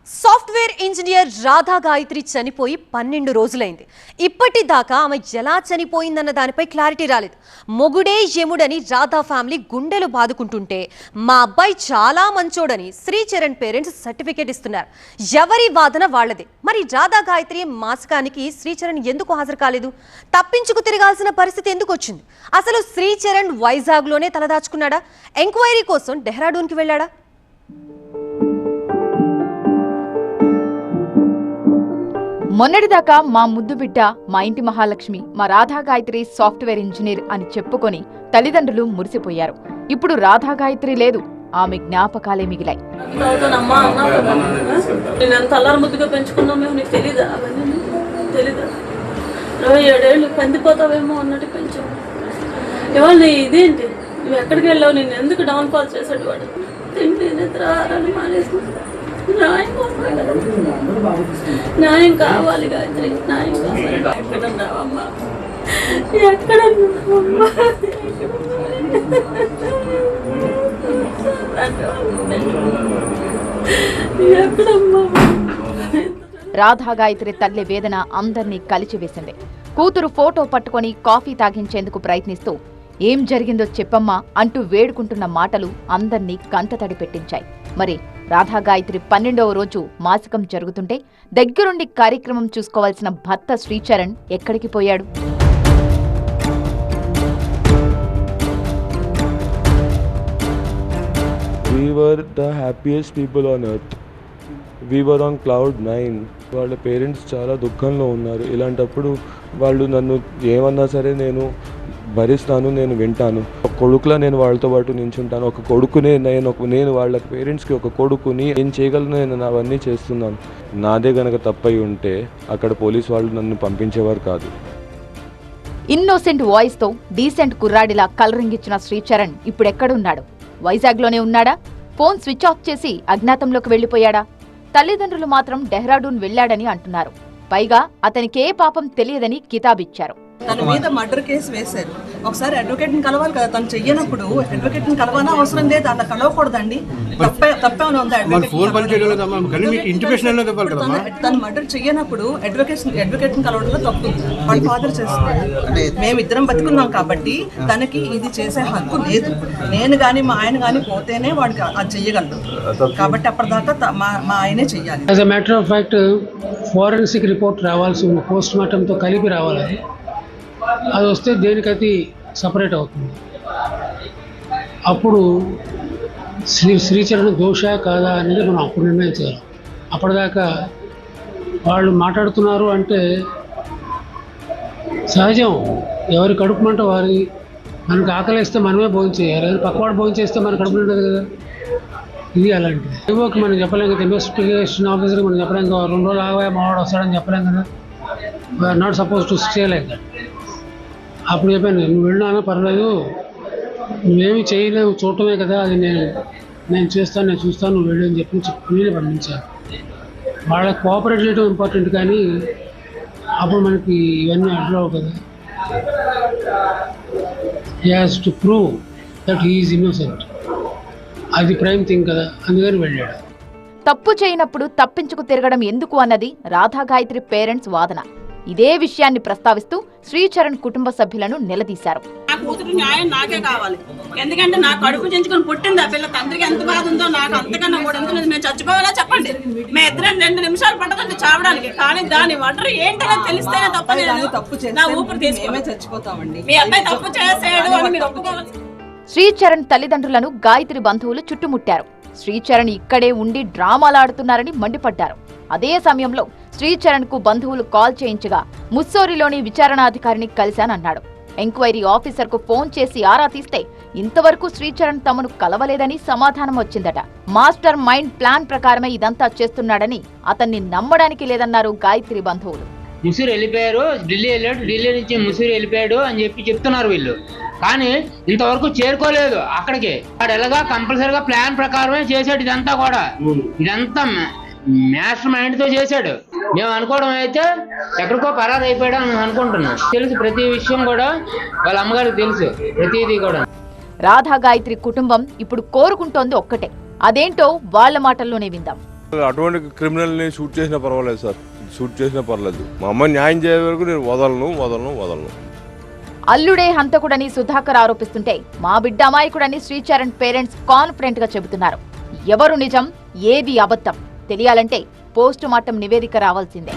Software engineer Radha Gayatri చనిపోయి 12 రోజులైంది. ఇప్పటిదాకా ఆమె ఎలా చనిపోయిందన్న దానిపై క్లారిటీ రాలేదు. మొగుడే యముడని రాధా ఫ్యామిలీ గుండెలు బాదుకుంటుంటే మా అబ్బాయి చాలా మంచోడని శ్రీచరణ్ పేరెంట్స్ సర్టిఫికేట్ ఇస్తున్నారు. ఎవరి వాదన వాళ్ళదే. మరి రాధా గాయత్రి మాసకానికి శ్రీచరణ్ ఎందుకు హాజరు కాలేదు? తప్పించుకు తిరగాల్సిన పరిస్థితి ఎందుకు వచ్చింది? అసలు శ్రీచరణ్ వైజాగ్లోనే తలదాచుకున్నాడా? ఎంక్వైరీ కోసం డెహ్రాడూన్కి వెళ్ళాడా? మొన్నటిదాకా మా ముద్దు బిడ్డ, మా ఇంటి మహాలక్ష్మి, మా రాధా గాయత్రి సాఫ్ట్వేర్ ఇంజనీర్ అని చెప్పుకొని తల్లిదండ్రులు మురిసిపోయారు. ఇప్పుడు రాధా గాయత్రి లేదు, ఆమె జ్ఞాపకాలే మిగిలాయి. పందిపోతావేమో అన్నట్టు పెంచావు. ఇవాళ ఇదేంటి, నువ్వు ఎక్కడికి వెళ్ళావు? నేను ఎందుకు డౌన్ ఫాల్ చేశాడు వాడు? తిండి నిద్ర ఆరాలు మానేసి న్యాయం కావాలి గాయత్రి, న్యాయం కావాలి. ఎక్కడున్నావమ్మా? ఎక్కడున్నావమ్మా? రాధా గాయత్రి తల్లి వేదన అందర్నీ కలిచివేసింది. కూతురు ఫోటో పట్టుకొని కాఫీ తాగించేందుకు ప్రయత్నిస్తూ ఏం జరిగిందో చెప్పమ్మా అంటూ వేడుకుంటున్న మాటలు అందర్నీ కంటతడి పెట్టించాయి. మరి రాధా గాయత్రి 12వ రోజు మాసికం జరుగుతుంటే దగ్గరుండి కార్యక్రమం చూసుకోవాల్సిన భర్త శ్రీచరణ్ ఎక్కడికి పోయాడు? We were the happiest people on earth. We were on cloud 9. వాళ్ళ పేరెంట్స్ చాలా దుఃఖంలో ఉన్నారు. ఇలాంటప్పుడు వాళ్ళు నన్ను ఏమన్నా సరే నేను భరిస్తాను, నేను వింటాను. ఒక కొడుకులా నేను వాళ్ళతో పాటు నించుంటాను. ఒక కొడుకునే నేను వాళ్ళ పేరెంట్స్కి ఒక కొడుకుని ఏం చేయగలను, నేను అవన్నీ చేస్తున్నాను. నాదే గనక తప్పై ఉంటే అక్కడ పోలీస్ వాళ్ళు నన్ను పంపించేవారు కాదు. ఇన్నోసెంట్ వాయిస్ తో డీసెంట్ కుర్రాడిలా కలరింగిచ్చిన శ్రీచరణ్ ఇప్పుడెక్కడున్నాడు? వైజాగ్లోనే ఉన్నాడా? ఫోన్ స్విచ్ ఆఫ్ చేసి అజ్ఞాతంలోకి వెళ్లిపోయాడా? తల్లిదండ్రులు మాత్రం డెహ్రాడూన్ వెళ్లాడని అంటున్నారు. పైగా అతనికే పాపం తెలియదని కితాబిచ్చారు. తన మీద మర్డర్ కేసు వేశారు. ఒకసారి అడ్వకేట్ని కలవాలి కదా, తను చెయ్యనప్పుడు అడ్వకేట్ని కలవాలా అవసరం లేదు, అలా కలవకూడదండి. తప్పేమైనా ఉందా? తను మర్డర్ చెయ్యనప్పుడు అడ్వకేట్ని కలవడంలో తప్పు వాళ్ళ ఫాదర్ చేస్తున్నారు. మేమిద్దరం బతుకున్నాం కాబట్టి తనకి ఇది చేసే హక్కు లేదు. నేను కానీ మా ఆయన కానీ పోతేనే వాడికి అది చెయ్యగలరు. కాబట్టి అప్పటిదాకా మా ఆయనే చెయ్యాలి. As a matter of fact forensic report రావాల్సి ఉంది, పోస్ట్ మార్టంతో కలిపి రావాలి. అది వస్తే దేనికది సపరేట్ అవుతుంది. అప్పుడు శ్రీచరణ్ దోష కాదా అనేది మనం అప్పుడు నిర్ణయించాలి. అప్పటిదాకా వాళ్ళు మాట్లాడుతున్నారు అంటే సహజం. ఎవరి కడుపు మంట వారి. మనకు ఆకలిస్తే మనమే భోజనం చేయాలి, పక్కవాడు భోజనం చేస్తే మన కడుపు ఉండదు కదా. ఇది అలాంటిది. ఏవోకి మనం చెప్పలేం కదా, ఇన్వెస్టిగేషన్ ఆఫీసర్కి మనం చెప్పలేం కదా, 2 రోజులు ఆగా మావాడు వస్తాడని చెప్పలేం కదా. వీఆర్ నాట్ సపోజ్ టు చేయలేం కదా. అప్పుడు చెప్పాను, నువ్వు వెళ్ళినా పర్లేదు, నువ్వేమి చేయలేవు, చూడటమే కదా, అది నేను చేస్తాను, నేను చూస్తాను, నువ్వు వెళ్ళు అని చెప్పి నేను పంపించాను. వాళ్ళకి కోఆపరేట్ చేయడం ఇంపార్టెంట్, కానీ అప్పుడు మనకి ఇవన్నీ అడ్రావు కదా. He has to prove that he is innocent. అది ప్రైమ్ థింగ్ కదా, అందుకని వెళ్ళాడు. తప్పు చేయనప్పుడు తప్పించుకు తిరగడం ఎందుకు అన్నది రాధా గాయత్రి పేరెంట్స్ వాదన. ఇదే విషయాన్ని ప్రస్తావిస్తూ శ్రీచరణ్ కుటుంబ సభ్యులను నిలదీశారు. నా కూతురు న్యాయం నాకే కావాలి. ఎందుకంటే నా కడుపు చెంచుకొని పుట్టింది ఆ పిల్ల. తండ్రికి ఎంత బాధ ఉందో నాకు అంతకన్నా కూడా ఎందుకు. మేము చచ్చిపోవాలా చెప్పండి? మేము ఇద్దరం 2 నిమిషాలు పట్టదండి చావడానికి. కానీ దాని మర్డర్ ఏంటో తెలిస్తేనే తప్ప నా ఊపిరి తీసుకుని చచ్చిపోతామండి. మీ అబ్బాయి తప్పు చేసాడు అని మీరు ఒప్పుకోవాలి. శ్రీచరణ్ తల్లిదండ్రులను గాయత్రి బంధువులు చుట్టుముట్టారు. శ్రీచరణ్ ఇక్కడే ఉండి డ్రామాలాడుతున్నారని మండిపడ్డారు. అదే సమయంలో శ్రీచరణ్ కు బంధువులు కాల్ చేయించగా ముస్సోరిలోని విచారణాధికారిని కలిశానన్నాడు. ఎంక్వైరీ ఆఫీసర్ కు ఫోన్ చేసి ఆరా తీస్తే ఇంతవరకు శ్రీచరణ్ తమను కలవలేదని సమాధానం వచ్చిందట. మాస్టర్ మైండ్ ప్లాన్ ప్రకారమే ఇదంతా చేస్తున్నాడని అతన్ని నమ్మడానికి లేదన్నారు గాయత్రి బంధువులు. ముసూరు వెళ్ళిపోయారు, ఢిల్లీ వెళ్ళాడు, ఢిల్లీ నుంచి ముసూరు వెళ్ళిపోయాడు అని చెప్తున్నారు వీళ్ళు. కానీ ఇంతవరకు చేరుకోలేదు అక్కడికి. వాడు ఎలాగా కంపల్సరీగా ప్లాన్ ప్రకారమే చేశాడు ఇదంతా కూడా. ఇదంతా మాస్టర్ మైండ్ తో చేశాడు. మేము అనుకోవడం అయితే ఎక్కడికో పరారు అయిపోయాడు అని అనుకుంటున్నాం. తెలుసు ప్రతి విషయం కూడా, వాళ్ళ అమ్మగారికి తెలుసు ప్రతిదీ కూడా. రాధా గాయత్రి కుటుంబం ఇప్పుడు కోరుకుంటోంది ఒక్కటే, అదేంటో వాళ్ళ మాటల్లోనే విందాం. అటువంటి క్రిమినల్ని షూట్ చేసినా పర్వాలేదు సార్, షూట్ చేసినా పర్లేదు. మా అమ్మ న్యాయం చేసే వరకు నేను వదలను. అల్లుడే హంతకుడని సుధాకర్ ఆరోపిస్తుంటే మా బిడ్డ అమాయకుడని శ్రీచరణ్ పేరెంట్స్ కాన్ఫిడెంట్ గా చెబుతున్నారు. ఎవరు నిజం, ఏది అబద్ధం తెలియాలంటే పోస్ట్ మార్టం నివేదిక రావాల్సిందే.